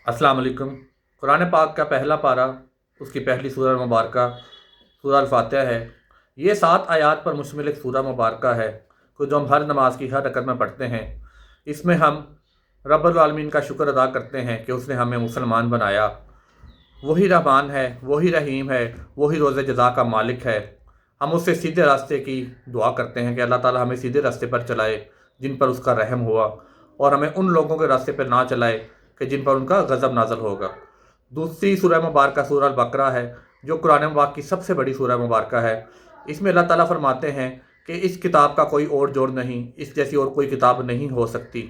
अस्सलाम वालेकुम। कुरान पाक का पहला पारा, उसकी पहली सूरह मुबारका सूरह अल-फातिहा है। ये 7 आयात पर मुश्तमिल एक सूरह मुबारका है को जो हम हर नमाज की हर रकत में पढ़ते हैं। इसमें हम रब्बुल आलमीन का शुक्र अदा करते हैं कि उसने हमें मुसलमान बनाया। वही रहमान है, वही रहीम है, वही रोज़े जज़ा का मालिक है। हम उससे सीधे रास्ते की दुआ करते हैं कि अल्लाह ताला हमें सीधे रास्ते पर चलाए जिन पर उसका रहम हुआ, और हमें उन लोगों के रास्ते पर ना चलाए कि जिन पर उनका गज़ब नाज़िल होगा। दूसरी सूरह मुबारका सूरह अल बकरा है, जो कुरान मुबारक की सबसे बड़ी सूरह मुबारका है। इसमें अल्लाह ताला फरमाते हैं कि इस किताब का कोई और जोड़ नहीं, इस जैसी और कोई किताब नहीं हो सकती।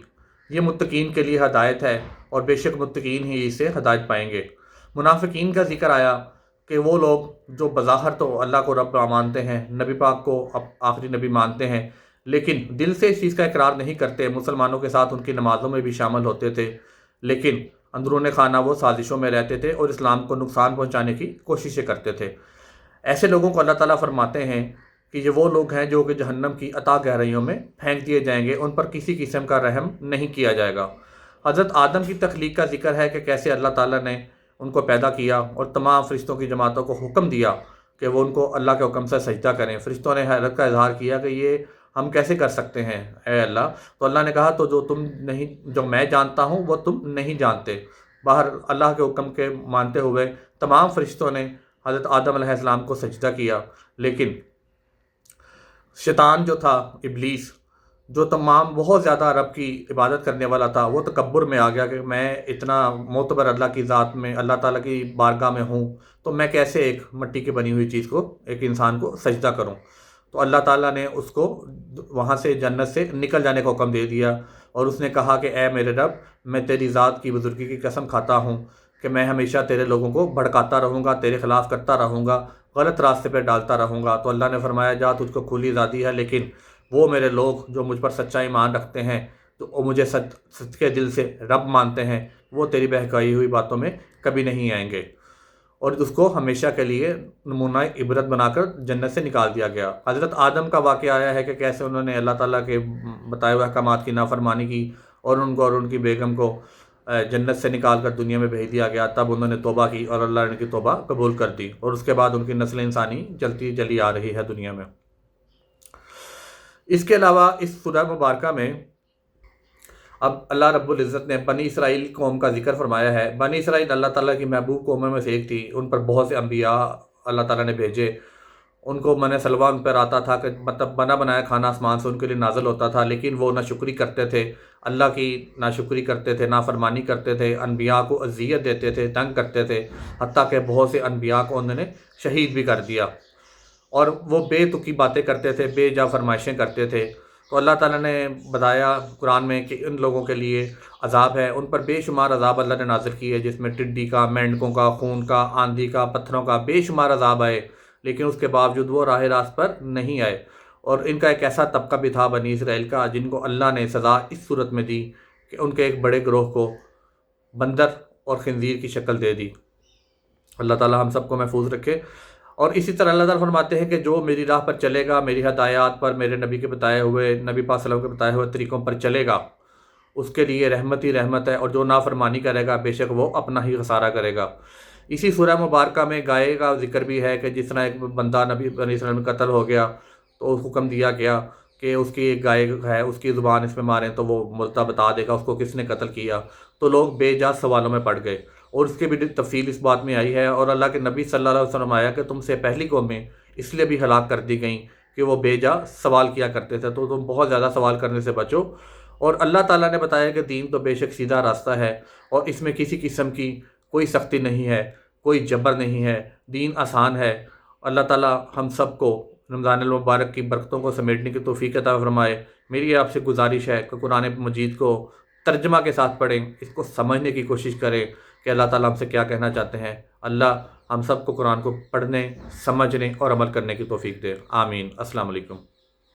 ये मुत्तकीन के लिए हदायत है, और बेशक मुत्तकीन ही इससे हदायत पाएंगे। मुनाफिकीन का जिक्र आया कि वो लोग जो बज़ाहिर तो अल्लाह को रब मानते हैं, नबी पाक को आखिरी नबी मानते हैं, लेकिन दिल से इस चीज़ का इकरार नहीं करते। मुसलमानों के साथ उनकी नमाज़ों में भी शामिल होते थे, लेकिन अंदरूनी खाना वो साजिशों में रहते थे और इस्लाम को नुकसान पहुंचाने की कोशिशें करते थे। ऐसे लोगों को अल्लाह ताला फरमाते हैं कि ये वो लोग हैं जो कि जहन्नम की अता गहराइयों में फेंक दिए जाएंगे, उन पर किसी किस्म का रहम नहीं किया जाएगा। हज़रत आदम की तख्लीक का जिक्र है कि कैसे अल्लाह ताला ने उनको पैदा किया और तमाम फ़रिश्तों की जमातों को हुक्म दिया कि वो उनको अल्लाह के हुक्म से सजदा करें। फ़रिश्तों ने हैरत का इज़हार किया कि ये हम कैसे कर सकते हैं ए अल्लाह। तो अल्लाह ने कहा, तो जो मैं जानता हूँ वो तुम नहीं जानते। बाहर अल्लाह के हुक्म के मानते हुए तमाम फ़रिश्तों ने हज़रत आदम अलैहिस्सलाम को सजदा किया, लेकिन शैतान जो था, इब्लीस, जो तमाम बहुत ज़्यादा रब की इबादत करने वाला था, वो तकब्बुर में आ गया कि मैं इतना मोतबर अल्लाह की ज़ात में, अल्लाह ताला की बारगाह में हूँ, तो मैं कैसे एक मिट्टी की बनी हुई चीज़ को, एक इंसान को सजदा करूँ। तो अल्लाह ताला ने उसको वहाँ से जन्नत से निकल जाने का हुक्म दे दिया, और उसने कहा कि ए मेरे रब, मैं तेरी ज़ात की बुज़ुर्गी की कसम खाता हूँ कि मैं हमेशा तेरे लोगों को भड़काता रहूँगा, तेरे ख़िलाफ़ करता रहूँगा, गलत रास्ते पर डालता रहूँगा। तो अल्लाह ने फरमाया, जा, तुझको खुली आज़ादी है, लेकिन वो मेरे लोग जो मुझ पर सच्चा ईमान रखते हैं, तो वो मुझे सच के दिल से रब मानते हैं, वो तेरी बहकाई हुई बातों में कभी नहीं आएंगे। और उसको हमेशा के लिए नमूना इबरत बनाकर जन्नत से निकाल दिया गया। हज़रत आदम का वाक़या आया है कि कैसे उन्होंने अल्लाह ताला के बताए हुए अहकामात की नाफरमानी की, और उनको और उनकी बेगम को जन्नत से निकाल कर दुनिया में भेज दिया गया। तब उन्होंने तौबा की और अल्लाह ने उनकी तौबा कबूल कर दी, और उसके बाद उनकी नस्ल इंसानी चलती चली आ रही है दुनिया में। इसके अलावा इस सूरह मुबारका में अब अल्लाह रब्बुल इज़्ज़त ने बनी इसराइल कौम का जिक्र फरमाया है। बनी इसराइल अल्लाह ताला की महबूब कौमों में से एक थी। उन पर बहुत से अम्बिया अल्लाह ताला ने भेजे। उनको मन सलवा उन पर आता था कि मतलब बना बनाया खाना आसमान से उनके लिए नाज़िल होता था, लेकिन वो नाशुक्री करते थे, अल्लाह की नाशुक्री करते थे, नाफरमानी करते थे, अनबिया को अज़ियत देते थे, तंग करते थे, हत्ता कि बहुत से अनबिया को उन्होंने शहीद भी कर दिया। और वो बेतुकी बातें करते थे, बेजा फरमाइशें करते थे। तो अल्लाह ताला ने बताया कुरान में कि इन लोगों के लिए अज़ाब है, उन पर बेशुमार अज़ाब अल्लाह ने नाज़िल की है, जिसमें टिड्डी का, मेंढकों का, खून का, आंधी का, पत्थरों का बेशुमार अज़ाब आए, लेकिन उसके बावजूद वो राह रास्त पर नहीं आए। और इनका एक ऐसा तबका भी था बनी इसराइल का, जिनको अल्लाह ने सज़ा इस सूरत में दी कि उनके एक बड़े ग्रोह को बंदर और खिंजीर की शक्ल दे दी। अल्लाह ताला हम सबको महफूज रखे। और इसी तरह अल्लाह ताला फरमाते हैं कि जो मेरी राह पर चलेगा, मेरी हदायत पर, मेरे नबी के बताए हुए, नबी पाक सल्लल्लाहु अलैहि वसल्लम के बताए हुए तरीक़ों पर चलेगा, उसके लिए रहमत ही रहमत है, और जो नाफरमानी करेगा बेशक वो अपना ही खसारा करेगा। इसी सूरह मुबारका में गाय का जिक्र भी है कि जिस तरह एक बंदा नबी बनी इस्राइल में कत्ल हो गया, तो हुक्म दिया गया कि उसकी एक गाय है, उसकी ज़ुबान इसमें मारें तो वो मुर्दा बता देगा उसको किसने कत्ल किया। तो लोग बेजा सवालों में पड़ गए, और उसकी भी तफसील इस बात में आई है। और अल्लाह के नबी सल्लल्लाहु अलैहि वसल्लम आया कि तुमसे पहली कौमें इसलिए भी हलाक कर दी गई कि वो बेजा सवाल किया करते थे, तो तुम बहुत ज़्यादा सवाल करने से बचो। और अल्लाह ताला ने बताया कि दीन तो बेशक सीधा रास्ता है, और इसमें किसी किस्म की कोई सख्ती नहीं है, कोई जबर नहीं है, दीन आसान है। अल्लाह ताला हम सब को रमज़ान मुबारक की बरकतों को समेटने की तौफीक अता फरमाए। मेरी आपसे गुजारिश है कि कुरान मजीद को तर्जमा के साथ पढ़ें, इसको समझने की कोशिश करें कि अल्लाह ताला हमसे क्या कहना चाहते हैं। अल्लाह हम सब को कुरान को पढ़ने, समझने और अमल करने की तौफीक दे। आमीन। अस्सलाम वालेकुम।